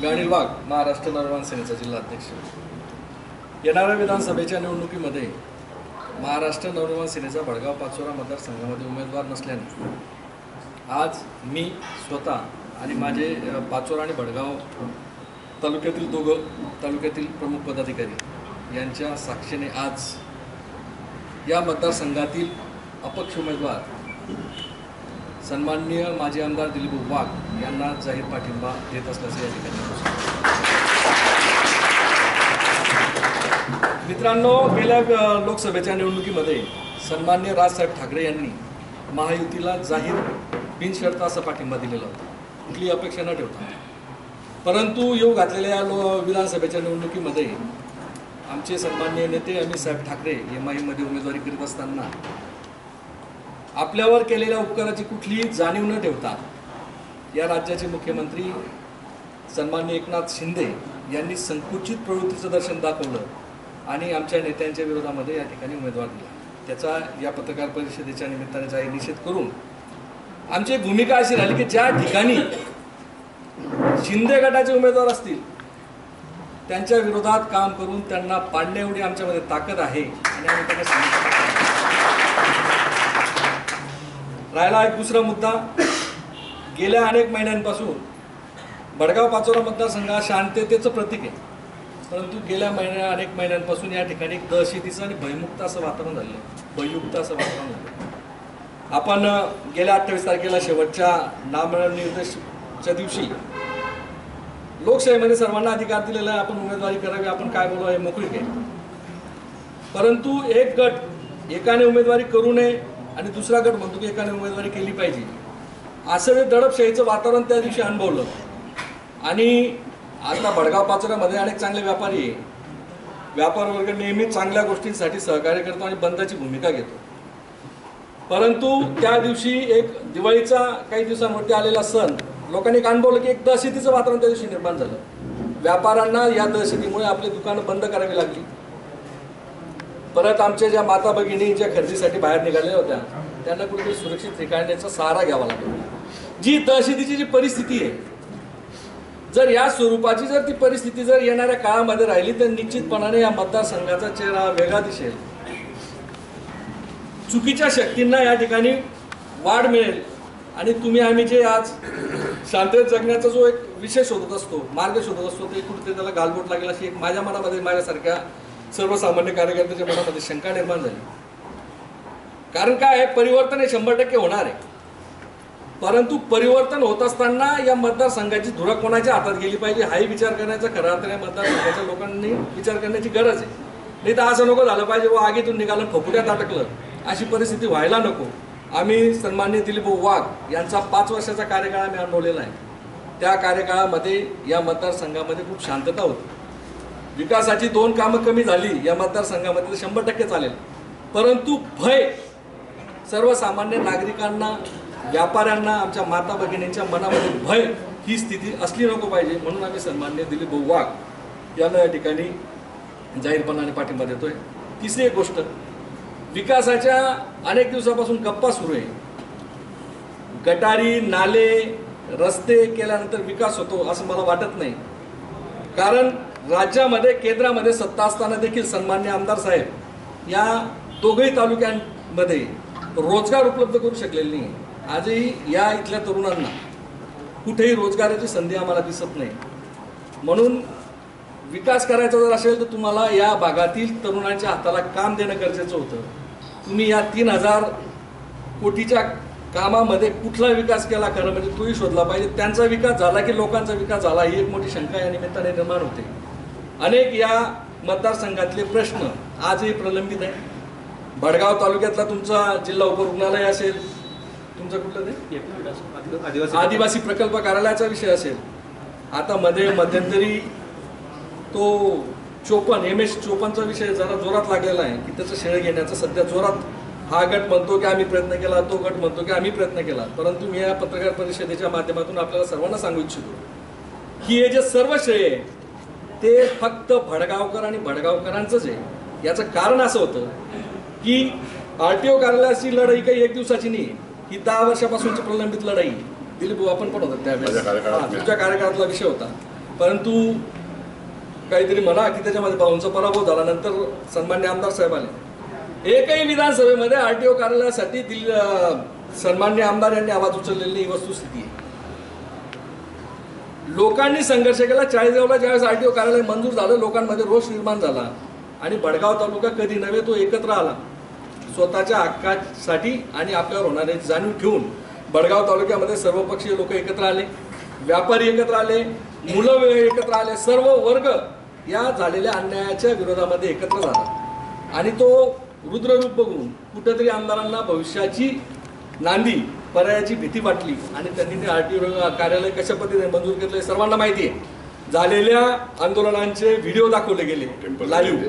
अनिल वाघ, महाराष्ट्र नवनिर्माण सेनेचा जिल्हाध्यक्ष। येणाऱ्या विधानसभेच्या निवडणुकीमध्ये महाराष्ट्र नवनिर्माण सेनेचा भडगाव पाचोरा मतदारसंघामध्ये उमेदवार नसल्याने आज मी स्वतः आणि माझे पाचोरा आणि भडगाव तालुक्यातील तालुक्यातील प्रमुख पदाधिकारी यांच्या साक्षीने आज या मतदारसंघातील अपक्ष उमेदवार सन्माननीय माजी आमदार दिलीप वाघ यांना जाहीर पाठिंबा देत असल्याचे या ठिकाणी। मित्रांनो, गेल्या लोकसभेच्या निवडणुकीमध्ये सन्माननीय राजसाहेब ठाकरे यांनी महायुतीला जाहीर बिनशर्त असा पाठिंबा दिलेला होता, कुठली अपेक्षा न ठेवता। परंतु येऊ घातलेल्या विधानसभेच्या निवडणुकीमध्ये आमचे सन्माननीय नेते अमित साहेब ठाकरे हे माहीमध्ये उमेदवारी करीत असताना आपल्यावर केलेल्या उपकाराची कुठलीही जाणीव न ठेवता या राज्याचे मुख्यमंत्री सन्माननीय एकनाथ शिंदे यांनी संकुचित प्रवृत्तीचं दर्शन दाखवलं आणि आमच्या नेत्यांच्या विरोधामध्ये या ठिकाणी उमेदवार दिला। त्याचा या पत्रकार परिषदेच्या निमित्ताने जाहीर निषेध करून आमची भूमिका अशी राहिली की ज्या ठिकाणी शिंदे गटाचे उमेदवार असतील त्यांच्या विरोधात काम करून त्यांना पाडणे एवढी आमच्यामध्ये ताकद आहे आणि आम्ही त्यांना सांगितलं। राहिला एक दुसरा मुद्दा, गेल्या अनेक महिन्यांपासून भडगाव पाचोरा मतदारसंघ शांततेचं प्रतीक आहे, परंतु गेल्या अनेक महिन्यांपासून या ठिकाणी दहशतीचं आणि भयमुक्त असं वातावरण झालं, भययुक्त असं वातावरण झालं। आपण गेल्या 28 तारखेला शेवटच्या नामनिर्देशच्या दिवशी लोकशाहीमध्ये सर्वांना अधिकार दिलेला आहे, आपण उमेदवारी करावी, आपण काय बोलू हे मोकळीक आहे। परंतु एक गट एकाने उमेदवारी करू नये आणि दुसरा गट म्हणतो की एकाने उमेदवारी केली पाहिजे, असं ते दडपशाहीचं वातावरण त्या दिवशी अनुभवलं। आणि आता भडगाव पाचोऱ्यामध्ये अनेक चांगले व्यापारी आहे, व्यापार वर्ग नेहमी चांगल्या गोष्टींसाठी सहकार्य करतो आणि बंदाची भूमिका घेतो। परंतु त्या दिवशी एक दिवाळीचा काही दिवसांवरती आलेला सण लोकांनी अनुभवलं की एक दहशतीचं वातावरण त्या दिवशी निर्माण झालं। व्यापाऱ्यांना या दहशतीमुळे आपली दुकानं बंद करावी लागली। परत आमच्या ज्या माता भगिनी ज्या खरेदीसाठी बाहेर निघालेल्या होत्या त्यांना कुठेतरी सुरक्षित ठिकाण्याचा सहारा घ्यावा लागला। जी दहशतीची जी परिस्थिती आहे, जर या स्वरूपाची ती परिस्थिती जर येणाऱ्या काळामध्ये राहिली तर निश्चितपणाने या मतदारसंघाचा चेहरा वेगळा दिसेल, चुकीच्या शक्तींना या ठिकाणी वाढ मिळेल आणि तुम्ही आम्ही जे आज शांततेत जगण्याचा जो एक विषय शोधत असतो, मार्ग शोधत असतो, ते कुठेतरी त्याला गालबोट लागेल अशी एक माझ्या मनामध्ये, माझ्यासारख्या सर्वसामान्य कार्यकर्त्याच्या मनामध्ये शंका निर्माण झाली। कारण काय आहे, परिवर्तन हे 100% होणार आहे, परंतु परिवर्तन होत असताना या मतदारसंघाची धुरा कोणाच्या हातात गेली पाहिजे हाही विचार करण्याचा खऱ्या अर्थाने मतदारसंघाच्या लोकांनी विचार करण्याची गरज आहे। नाही तर असं नको झालं पाहिजे व आगीतून निघालं फुफुट्यात अटकलं, अशी परिस्थिती व्हायला नको। आम्ही सन्माननीय दिलीप वाघ यांचा 5 वर्षाचा कार्यकाळ आम्ही अनुभवलेला आहे। त्या कार्यकाळामध्ये या मतदारसंघामध्ये खूप शांतता होती, विकासाची 2 कामं कमी झाली या मतदारसंघामध्ये 100% चालेल, परंतु भय सर्वसामान्य नागरिकांना, व्यापाऱ्यांना, आमच्या माता भगिनींच्या मनामध्ये भय ही स्थिती असली नको पाहिजे, म्हणून आम्ही सन्माननीय दिलीप वाघ यांना या ठिकाणी जाहीरपणाने पाठिंबा देतोय। तिसरी एक गोष्ट, विकासाच्या अनेक दिवसापासून गप्पा सुरू आहे। गटारी, नाले, रस्ते केल्यानंतर विकास होतो असं मला वाटत नाही, कारण राज्यामध्ये केंद्रामध्ये सत्ता असताना देखील सन्माननीय आमदार साहेब या दोघही तालुक्यांमध्ये रोजगार उपलब्ध करू शकलेले नाही। आजही या इथल्या तरुणांना कुठेही रोजगाराची संधी आम्हाला दिसत नाही। म्हणून विकास करायचा जर असेल तर तुम्हाला या भागातील तरुणांच्या हाताला काम देणं गरजेचं होतं। तुम्ही या 3000 कोटीच्या कामामध्ये कुठला विकास केला खरं म्हणजे तोही शोधला पाहिजे। त्यांचा विकास झाला की लोकांचा विकास झाला ही एक मोठी शंका या निमित्ताने निर्माण होते। अनेक या मतदारसंघातले प्रश्न आजही प्रलंबित आहे। भडगाव तालुक्यातला तुमचा जिल्हा उपरुग्णालय असेल, तुमचं कुठलं ते आदिवासी प्रकल्प कार्यालयाचा विषय असेल, आता मध्यंतरी तो 54 MS 54चा विषय जरा जोरात लागलेला आहे की त्याचं श्रेय घेण्याचा सध्या जोरात हा गट म्हणतो की आम्ही प्रयत्न केला, तो गट म्हणतो की आम्ही प्रयत्न केला। परंतु मी या पत्रकार परिषदेच्या माध्यमातून आपल्याला सर्वांना सांगू इच्छितो की हे जे सर्व श्रेय आहे ते फक्त भडगावकर आणि भडगावकरांचंच आहे। याचं कारण असं होतं की RTO कार्यालयाची लढाई काही एक दिवसाची नाही, ही 10 वर्षापासूनची प्रलंबित लढाई दिलीप आपण पण होता त्यावेळेस, तुमच्या कार्यकाळातला विषय होता। परंतु काहीतरी म्हणा की त्याच्यामध्ये भाऊंचा पराभव झाल्यानंतर सन्मान्य आमदार साहेब आले. एकही विधानसभेमध्ये आरटीओ कार्यालयासाठी सन्मान्य आमदार यांनी आवाज उचललेली ही वस्तुस्थिती आहे. लोकांनी संघर्ष केला. 40गावला ज्यावेळेस आरटीओ कार्यालय मंजूर झालं, लोकांमध्ये रोष निर्माण झाला आणि भडगाव तालुका कधी नव्हे तो एकत्र आला. स्वतःच्या हक्कासाठी आणि आपल्यावर होणारी जाणीव ठेवून भडगाव तालुक्यामध्ये सर्वपक्षीय लोक एकत्र आले, व्यापारी एकत्र आले, मुलं एकत्र आले, सर्व वर्ग या झालेल्या अन्यायाच्या विरोधामध्ये एकत्र झाला. आणि तो रुद्ररूप बघून कुठेतरी आमदारांना भविष्याची नांदी पर्यायाची भीती वाटली आणि त्यांनी ते आरटीओ कार्यालय कशा पद्धतीने मंजूर केले सर्वांना माहिती आहे. झालेल्या आंदोलनांचे व्हिडिओ दाखवले गेले लाईव्ह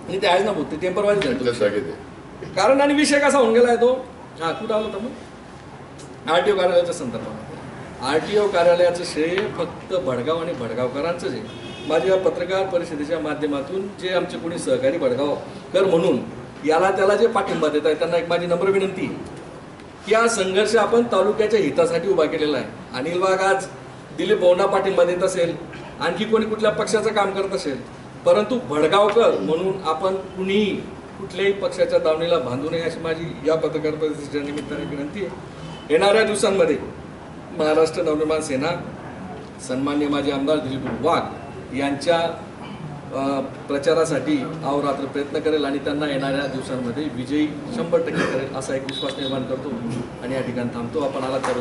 आणि ते आहेच ना बोलते टेम्परवारी कारण. आणि विषय कसा होऊन गेलाय तो कुठं आलो होता मग आरटीओ कार्यालयाच्या संदर्भात. आरटीओ कार्यालयाचं श्रेय फक्त भडगाव आणि भडगावकरांचंच आहे. माझ्या पत्रकार परिषदेच्या माध्यमातून जे आमचे कोणी सहकारी भडगावकर म्हणून याला त्याला जे पाठिंबा देत आहे त्यांना एक माझी नम्र विनंती की हा संघर्ष आपण तालुक्याच्या हितासाठी उभा केलेला आहे. अनिल वाघ आज दिलीप भाऊंना पाठिंबा देत असेल, आणखी कोणी कुठल्या पक्षाचं काम करत असेल, परंतु भडगावकर म्हणून आपण कुणीही कुठल्याही पक्षाच्या दावणीला बांधू नये अशी माझी या पत्रकार परिषदेच्या निमित्ताने विनंती आहे. येणाऱ्या दिवसांमध्ये महाराष्ट्र नवनिर्माण सेना सन्मान्य माजी आमदार दिलीप वाघ यांच्या प्रचारासाठी अहोरात्र प्रयत्न करेल आणि त्यांना येणाऱ्या दिवसांमध्ये विजयी 100% करेल असा एक विश्वास निर्माण करतो आणि या ठिकाणी थांबतो. आपण आला तर